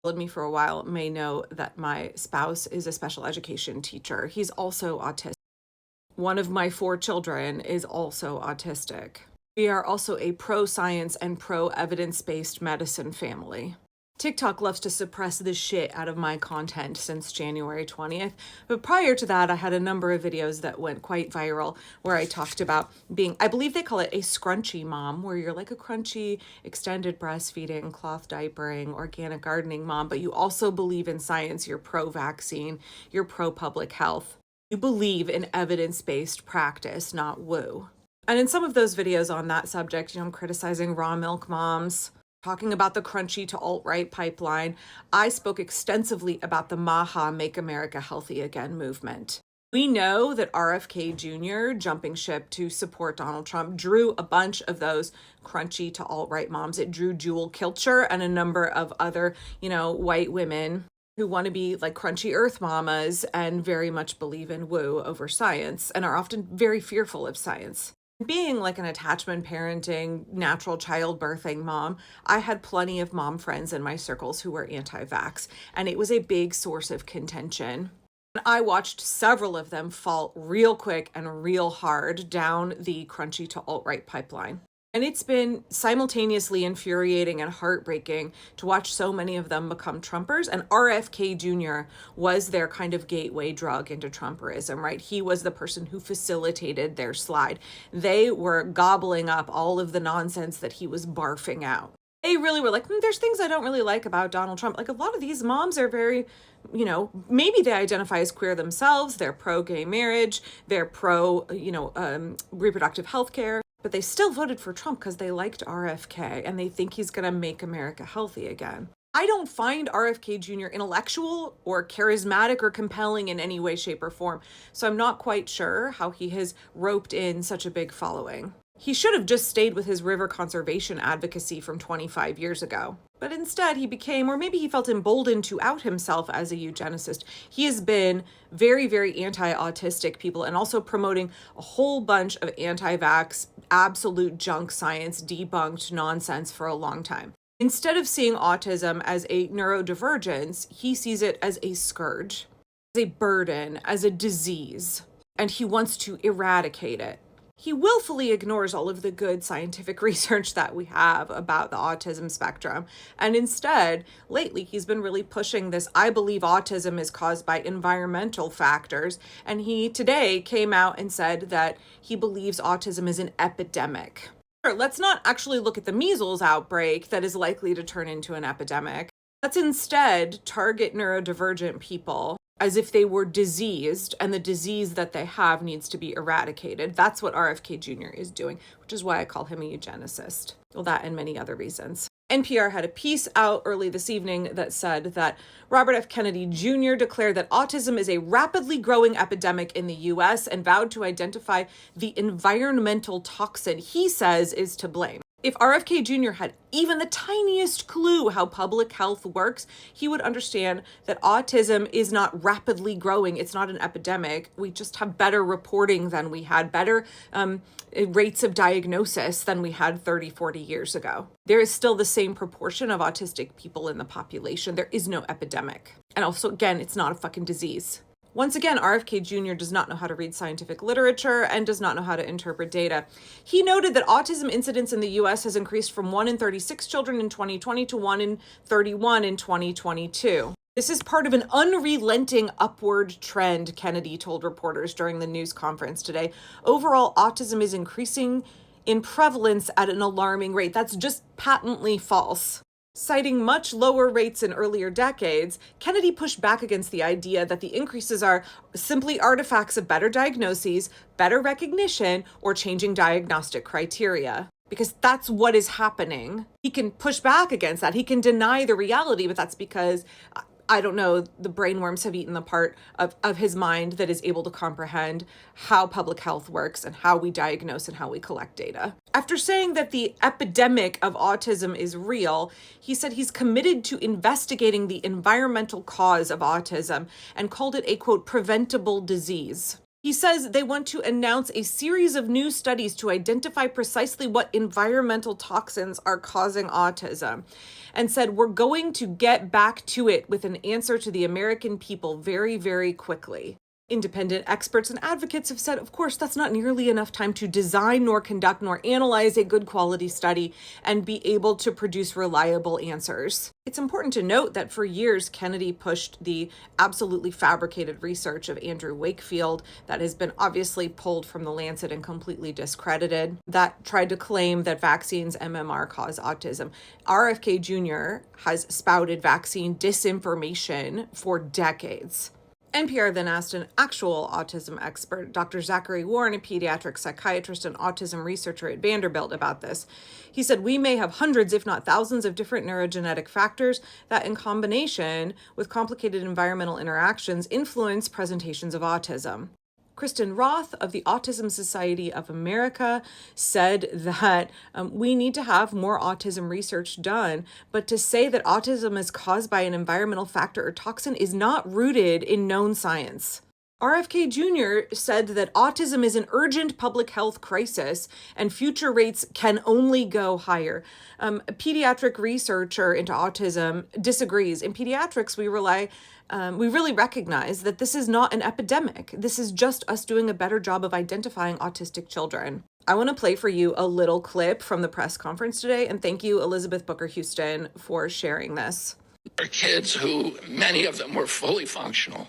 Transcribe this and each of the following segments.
Followed me for a while may know that my spouse is a special education teacher. He's also autistic. One of my 4 children is also autistic. We are also a pro-science and pro-evidence-based medicine family. TikTok loves to suppress the shit out of my content since January 20th. But prior to that, I had a number of videos that went quite viral where I talked about being, I believe they call it a scrunchy mom, where you're like a crunchy, extended breastfeeding, cloth diapering, organic gardening mom, but you also believe in science, you're pro-vaccine, you're pro-public health. You believe in evidence-based practice, not woo. And in some of those videos on that subject, I'm criticizing raw milk moms, talking about the crunchy to alt-right pipeline. I spoke extensively about the MAHA, Make America Healthy Again movement. We know that RFK Jr. jumping ship to support Donald Trump drew a bunch of those crunchy to alt-right moms. It drew Jewel Kilcher and a number of other, white women who want to be like crunchy earth mamas and very much believe in woo over science and are often very fearful of science. Being like an attachment parenting, natural childbirthing mom, I had plenty of mom friends in my circles who were anti-vax, and it was a big source of contention. And I watched several of them fall real quick and real hard down the crunchy to alt-right pipeline. And it's been simultaneously infuriating and heartbreaking to watch so many of them become Trumpers. And RFK Jr. was their kind of gateway drug into Trumperism, right? He was the person who facilitated their slide. They were gobbling up all of the nonsense that he was barfing out. They really were like, there's things I don't really like about Donald Trump. Like a lot of these moms are very, maybe they identify as queer themselves. They're pro-gay marriage. They're pro, reproductive health care. But they still voted for Trump because they liked RFK and they think he's going to make America healthy again. I don't find RFK Jr. intellectual or charismatic or compelling in any way, shape, or form. So I'm not quite sure how he has roped in such a big following. He should have just stayed with his river conservation advocacy from 25 years ago. But instead he became, or maybe he felt emboldened to out himself as a eugenicist. He has been very, very anti-autistic people and also promoting a whole bunch of anti-vax, absolute junk science, debunked nonsense for a long time. Instead of seeing autism as a neurodivergence, he sees it as a scourge, as a burden, as a disease, and he wants to eradicate it. He willfully ignores all of the good scientific research that we have about the autism spectrum. And instead, lately, he's been really pushing this, I believe autism is caused by environmental factors. And he today came out and said that he believes autism is an epidemic. Let's not actually look at the measles outbreak that is likely to turn into an epidemic. Let's instead target neurodivergent people as if they were diseased, and the disease that they have needs to be eradicated. That's what RFK Jr. is doing, which is why I call him a eugenicist. Well, that and many other reasons. NPR had a piece out early this evening that said that Robert F. Kennedy Jr. declared that autism is a rapidly growing epidemic in the U.S. and vowed to identify the environmental toxin he says is to blame. If RFK Jr. had even the tiniest clue how public health works, he would understand that autism is not rapidly growing. It's not an epidemic. We just have better reporting than we had, better rates of diagnosis than we had 30, 40 years ago. There is still the same proportion of autistic people in the population. There is no epidemic. And also, again, it's not a fucking disease. Once again, RFK Jr. does not know how to read scientific literature and does not know how to interpret data. He noted that autism incidence in the U.S. has increased from 1 in 36 children in 2020 to 1 in 31 in 2022. This is part of an unrelenting upward trend, Kennedy told reporters during the news conference today. Overall, autism is increasing in prevalence at an alarming rate. That's just patently false. Citing much lower rates in earlier decades, Kennedy pushed back against the idea that the increases are simply artifacts of better diagnoses, better recognition, or changing diagnostic criteria. Because that's what is happening. He can push back against that. He can deny the reality, but that's because, I don't know, the brainworms have eaten the part of his mind that is able to comprehend how public health works and how we diagnose and how we collect data. After saying that the epidemic of autism is real, he said he's committed to investigating the environmental cause of autism and called it a, quote, preventable disease. He says they want to announce a series of new studies to identify precisely what environmental toxins are causing autism, and said, we're going to get back to it with an answer to the American people very, very quickly. Independent experts and advocates have said, of course, that's not nearly enough time to design nor conduct nor analyze a good quality study and be able to produce reliable answers. It's important to note that for years, Kennedy pushed the absolutely fabricated research of Andrew Wakefield that has been obviously pulled from the Lancet and completely discredited, that tried to claim that vaccines MMR cause autism. RFK Jr. has spouted vaccine disinformation for decades. NPR then asked an actual autism expert, Dr. Zachary Warren, a pediatric psychiatrist and autism researcher at Vanderbilt, about this. He said, we may have hundreds, if not thousands, of different neurogenetic factors that, in combination with complicated environmental interactions, influence presentations of autism. Kristen Roth of the Autism Society of America said that we need to have more autism research done, but to say that autism is caused by an environmental factor or toxin is not rooted in known science. RFK Jr. said that autism is an urgent public health crisis and future rates can only go higher. A pediatric researcher into autism disagrees. In pediatrics, we really recognize that this is not an epidemic. This is just us doing a better job of identifying autistic children. I want to play for you a little clip from the press conference today, and thank you, Elizabeth Booker Houston, for sharing this. There are kids who, many of them were fully functional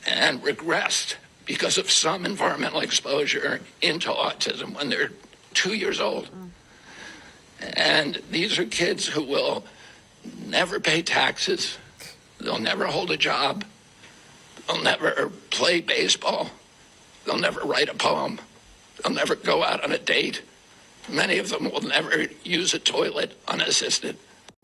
and regressed because of some environmental exposure into autism when they're 2 years old. And these are kids who will never pay taxes. They'll never hold a job. They'll never play baseball. They'll never write a poem. They'll never go out on a date. Many of them will never use a toilet unassisted.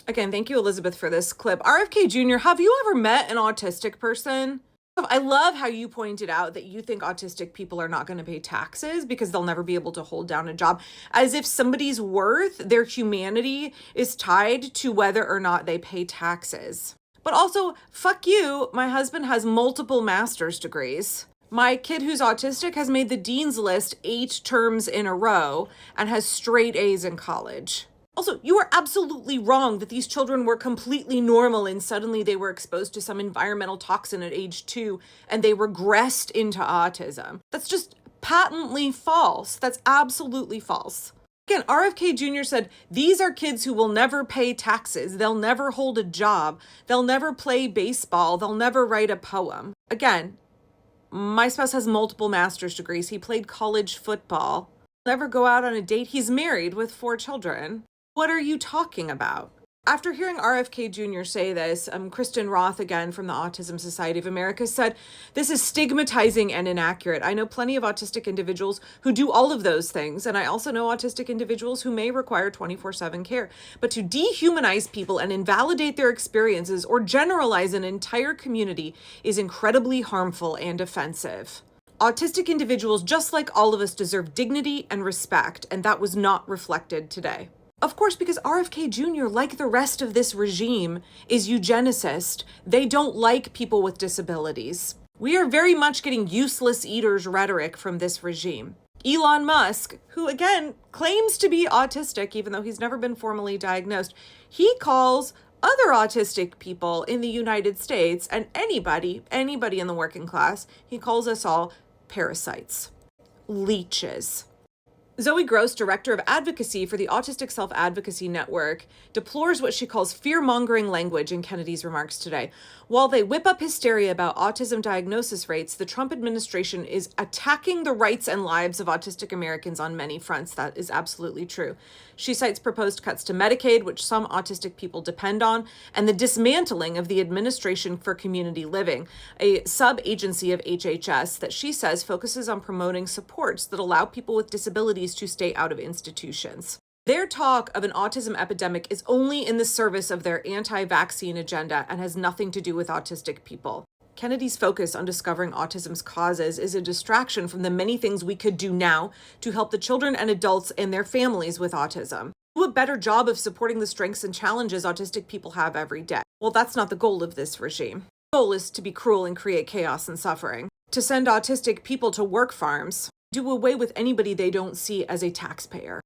Again, thank you, Elizabeth, for this clip. RFK Jr., have you ever met an autistic person? I love how you pointed out that you think autistic people are not going to pay taxes because they'll never be able to hold down a job, as if somebody's worth, their humanity, is tied to whether or not they pay taxes. But also, fuck you, my husband has multiple master's degrees. My kid who's autistic has made the dean's list 8 terms in a row and has straight A's in college. Also, you are absolutely wrong that these children were completely normal and suddenly they were exposed to some environmental toxin at age 2 and they regressed into autism. That's just patently false. That's absolutely false. Again, RFK Jr. said, these are kids who will never pay taxes. They'll never hold a job. They'll never play baseball. They'll never write a poem. Again, my spouse has multiple master's degrees. He played college football. Never go out on a date. He's married with 4 children. What are you talking about? After hearing RFK Jr. say this, Kristen Roth, again from the Autism Society of America, said, this is stigmatizing and inaccurate. I know plenty of autistic individuals who do all of those things, and I also know autistic individuals who may require 24/7 care. But to dehumanize people and invalidate their experiences or generalize an entire community is incredibly harmful and offensive. Autistic individuals, just like all of us, deserve dignity and respect, and that was not reflected today. Of course, because RFK Jr., like the rest of this regime, is eugenicist. They don't like people with disabilities. We are very much getting useless eaters rhetoric from this regime. Elon Musk, who again claims to be autistic, even though he's never been formally diagnosed, he calls other autistic people in the United States and anybody in the working class, he calls us all parasites, leeches. Zoe Gross, director of advocacy for the Autistic Self-Advocacy Network, deplores what she calls fear-mongering language in Kennedy's remarks today. While they whip up hysteria about autism diagnosis rates, the Trump administration is attacking the rights and lives of autistic Americans on many fronts. That is absolutely true. She cites proposed cuts to Medicaid, which some autistic people depend on, and the dismantling of the Administration for Community Living, a sub-agency of HHS that she says focuses on promoting supports that allow people with disabilities to stay out of institutions. Their talk of an autism epidemic is only in the service of their anti-vaccine agenda and has nothing to do with autistic people. Kennedy's focus on discovering autism's causes is a distraction from the many things we could do now to help the children and adults and their families with autism. Do a better job of supporting the strengths and challenges autistic people have every day. Well, that's not the goal of this regime. The goal is to be cruel and create chaos and suffering. to send autistic people to work farms, do away with anybody they don't see as a taxpayer.